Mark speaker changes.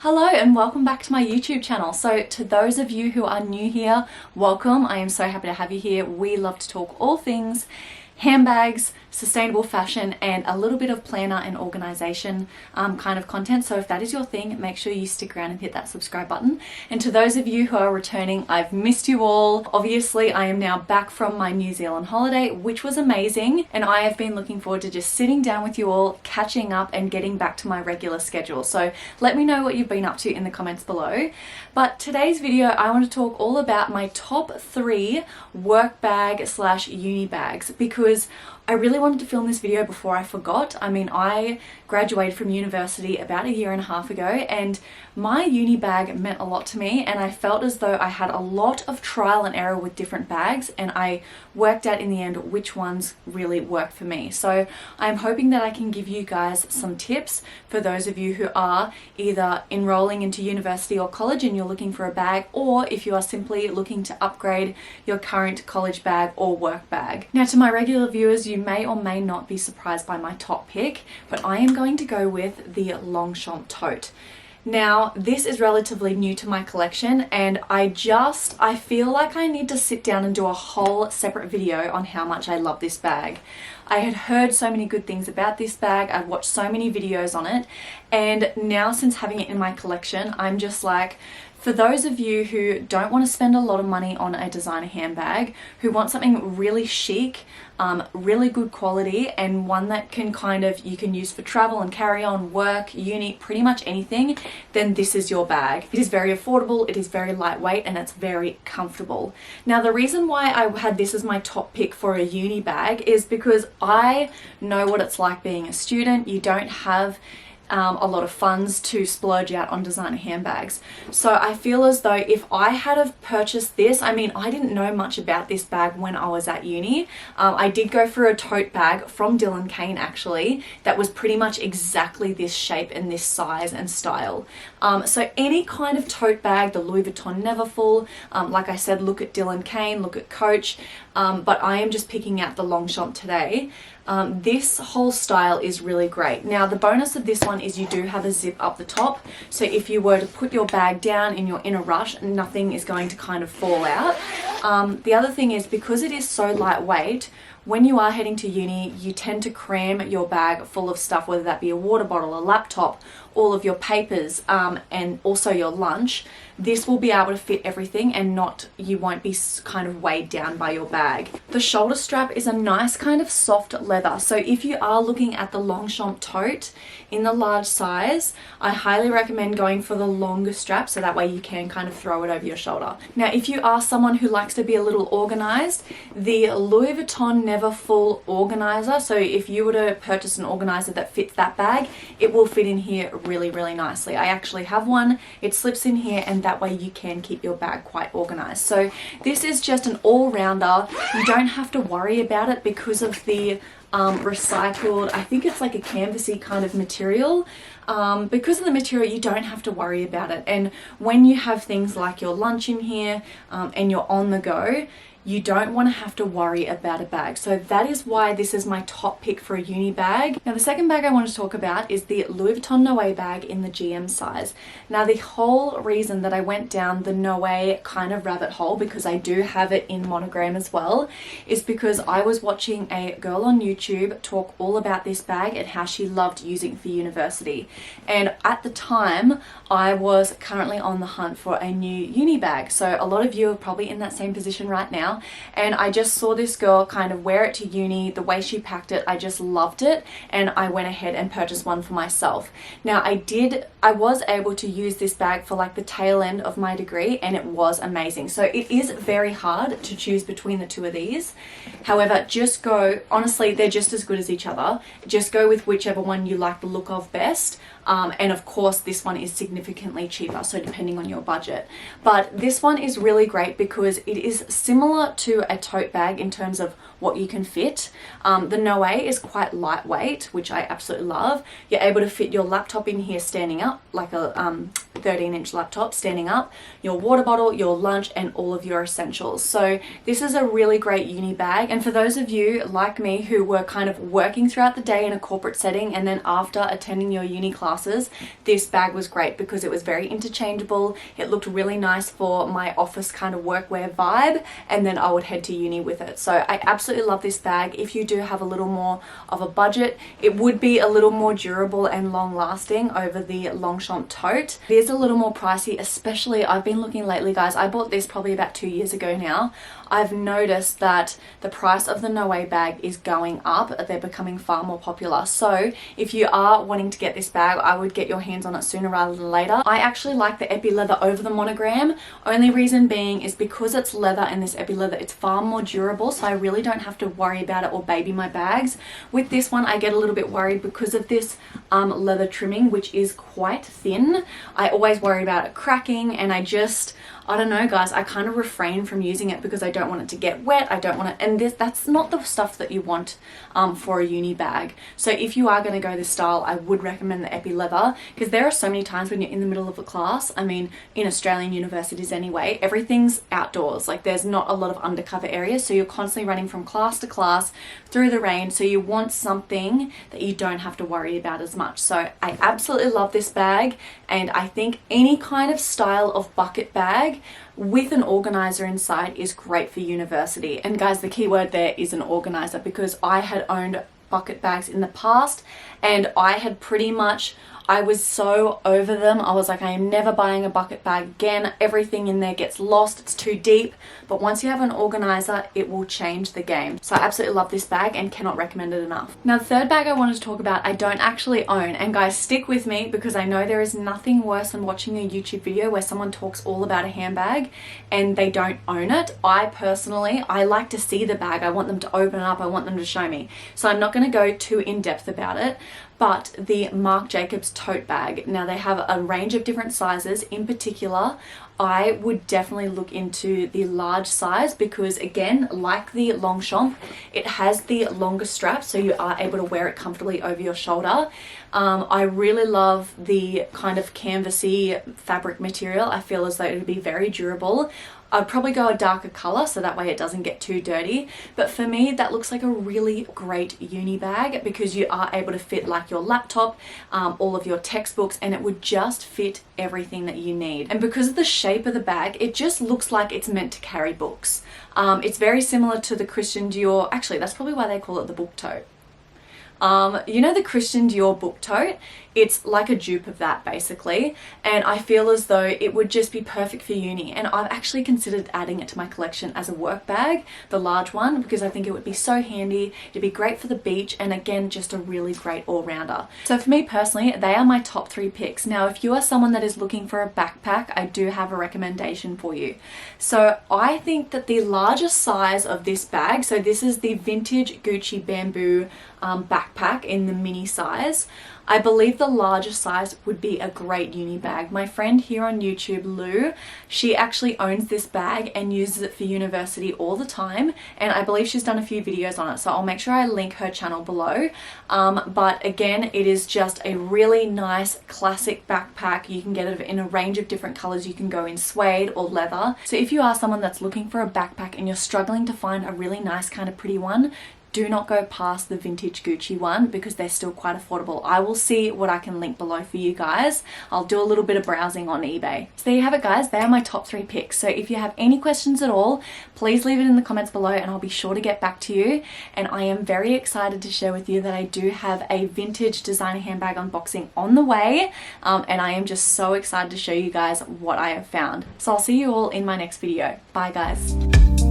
Speaker 1: Hello and welcome back to my YouTube channel. So to those of you who are new here, welcome. I am so happy to have you here. We love to talk all things handbags, sustainable fashion, and a little bit of planner and organization kind of content. So if that is your thing, make sure you stick around and hit that subscribe button. And to those of you who are returning, I've missed you all. Obviously, I am now back from my New Zealand holiday, which was amazing. And I have been looking forward to just sitting down with you all, catching up and getting back to my regular schedule. So let me know what you've been up to in the comments below. But today's video, I want to talk all about my top 3 work bag / uni bags, because I really wanted to film this video before I forgot. I mean, I graduated from university about 1.5 years ago, and my uni bag meant a lot to me, and I felt as though I had a lot of trial and error with different bags, and I worked out in the end which ones really worked for me. So I'm hoping that I can give you guys some tips for those of you who are either enrolling into university or college and you're looking for a bag, or if you are simply looking to upgrade your current college bag or work bag. Now, to my regular viewers, you may or may not be surprised by my top pick, but I am going to go with the Longchamp tote. Now, this is relatively new to my collection, and I feel like I need to sit down and do a whole separate video on how much I love this bag. I had heard so many good things about this bag, I've watched so many videos on it, and now since having it in my collection, I'm just like, for those of you who don't want to spend a lot of money on a designer handbag, who want something really chic, really good quality, and one that you can use for travel and carry on, work, uni, pretty much anything, then this is your bag. It is very affordable, it is very lightweight, and it's very comfortable. Now, the reason why I had this as my top pick for a uni bag is because I know what it's like being a student. You don't have a lot of funds to splurge out on designer handbags. So I feel as though if I had have purchased this, I mean, I didn't know much about this bag when I was at uni. I did go for a tote bag from Dylan Kane actually, that was pretty much exactly this shape and this size and style. So any kind of tote bag, the Louis Vuitton Neverfull, like I said, look at Dylan Kane, look at Coach, but I am just picking out the Longchamp today. This whole style is really great. Now, the bonus of this one is you do have a zip up the top, so if you were to put your bag down and you're in a rush, nothing is going to kind of fall out. The other thing is, because it is so lightweight, when you are heading to uni, you tend to cram your bag full of stuff, whether that be a water bottle, a laptop, all of your papers, and also your lunch. This will be able to fit everything, and you won't be kind of weighed down by your bag. The shoulder strap is a nice kind of soft leather. So if you are looking at the Longchamp tote in the large size, I highly recommend going for the longer strap, so that way you can kind of throw it over your shoulder. Now, if you are someone who likes to be a little organized, the Louis Vuitton Neverfull organizer, so if you were to purchase an organizer that fits that bag, it will fit in here really, really nicely. I actually have one. It slips in here, and that way you can keep your bag quite organized. So this is just an all-rounder. You don't have to worry about it because of the recycled, I think it's like a canvasy kind of material. Because of the material, you don't have to worry about it. And when you have things like your lunch in here, and you're on the go, you don't want to have to worry about a bag. So that is why this is my top pick for a uni bag. Now, the second bag I want to talk about is the Louis Vuitton Noé bag in the GM size. Now, the whole reason that I went down the Noé kind of rabbit hole, because I do have it in monogram as well, is because I was watching a girl on YouTube talk all about this bag and how she loved using it for university. And at the time, I was currently on the hunt for a new uni bag. So a lot of you are probably in that same position right now. And I just saw this girl kind of wear it to uni, the way she packed it, I just loved it, and I went ahead and purchased one for myself. Now, I was able to use this bag for like the tail end of my degree, and it was amazing. So it is very hard to choose between the two of these. However, honestly, they're just as good as each other. Just go with whichever one you like the look of best. And of course, this one is significantly cheaper, so depending on your budget. But this one is really great because it is similar to a tote bag in terms of what you can fit. The Noé is quite lightweight, which I absolutely love. You're able to fit your laptop in here standing up, like a 13-inch laptop standing up, your water bottle, your lunch, and all of your essentials. So this is a really great uni bag. And for those of you like me who were kind of working throughout the day in a corporate setting and then after attending your uni classes, this bag was great because it was very interchangeable. It looked really nice for my office kind of workwear vibe, and then I would head to uni with it. So I absolutely love this bag. If you do have a little more of a budget, it would be a little more durable and long lasting over the Longchamp tote. It is a little more pricey, especially I've been looking lately, guys. I bought this probably about 2 years ago now. I've noticed that the price of the Noe bag is going up. They're becoming far more popular. So if you are wanting to get this bag, I would get your hands on it sooner rather than later. I actually like the epi leather over the monogram. Only reason being is because it's leather, and this epi leather, it's far more durable, so I really don't have to worry about it or baby my bags. With this one, I get a little bit worried because of this leather trimming, which is quite thin. I always worry about it cracking, and I don't know, guys, I kind of refrain from using it because I don't want it to get wet. I don't want it, and that's not the stuff that you want for a uni bag. So if you are going to go this style, I would recommend the epi leather, because there are so many times when you're in the middle of a class, I mean, in Australian universities anyway, everything's outdoors. Like, there's not a lot of undercover areas, so you're constantly running from class to class through the rain, so you want something that you don't have to worry about as much. So I absolutely love this bag, and I think any kind of style of bucket bag with an organizer inside is great for university. And guys, the key word there is an organizer, because I had owned bucket bags in the past, and I was so over them. I was like, I am never buying a bucket bag again. Everything in there gets lost. It's too deep. But once you have an organizer, it will change the game. So I absolutely love this bag and cannot recommend it enough. Now, the third bag I wanted to talk about, I don't actually own. And guys, stick with me, because I know there is nothing worse than watching a YouTube video where someone talks all about a handbag and they don't own it. I like to see the bag. I want them to open it up. I want them to show me. So I'm not going to go too in depth about it. But the Marc Jacobs tote bag, now they have a range of different sizes. In particular, I would definitely look into the large size, because again, like the Longchamp, it has the longer strap, so you are able to wear it comfortably over your shoulder. I really love the kind of canvasy fabric material. I feel as though it would be very durable. I'd probably go a darker color so that way it doesn't get too dirty. But for me, that looks like a really great uni bag, because you are able to fit like your laptop, all of your textbooks, and it would just fit everything that you need. And because of the shape of the bag, it just looks like it's meant to carry books. It's very similar to the Christian Dior. Actually, that's probably why they call it the book tote. You know the Christian Dior book tote? It's like a dupe of that, basically, and I feel as though it would just be perfect for uni. And I've actually considered adding it to my collection as a work bag, the large one, because I think it would be so handy. It'd be great for the beach, and again, just a really great all-rounder. So for me personally, they are my top 3 picks. Now, if you are someone that is looking for a backpack, I do have a recommendation for you. So I think that the largest size of this bag, so this is the vintage Gucci bamboo backpack in the mini size, I believe the largest size would be a great uni bag. My friend here on YouTube, Lou, she actually owns this bag and uses it for university all the time, and I believe she's done a few videos on it, so I'll make sure I link her channel below. But again, it is just a really nice classic backpack. You can get it in a range of different colors. You can go in suede or leather. So if you are someone that's looking for a backpack and you're struggling to find a really nice kind of pretty one, do not go past the vintage Gucci one, because they're still quite affordable. I will see what I can link below for you guys. I'll do a little bit of browsing on eBay. So there you have it, guys. They are my top 3 picks. So if you have any questions at all, please leave it in the comments below and I'll be sure to get back to you. And I am very excited to share with you that I do have a vintage designer handbag unboxing on the way. And I am just so excited to show you guys what I have found. So I'll see you all in my next video. Bye, guys.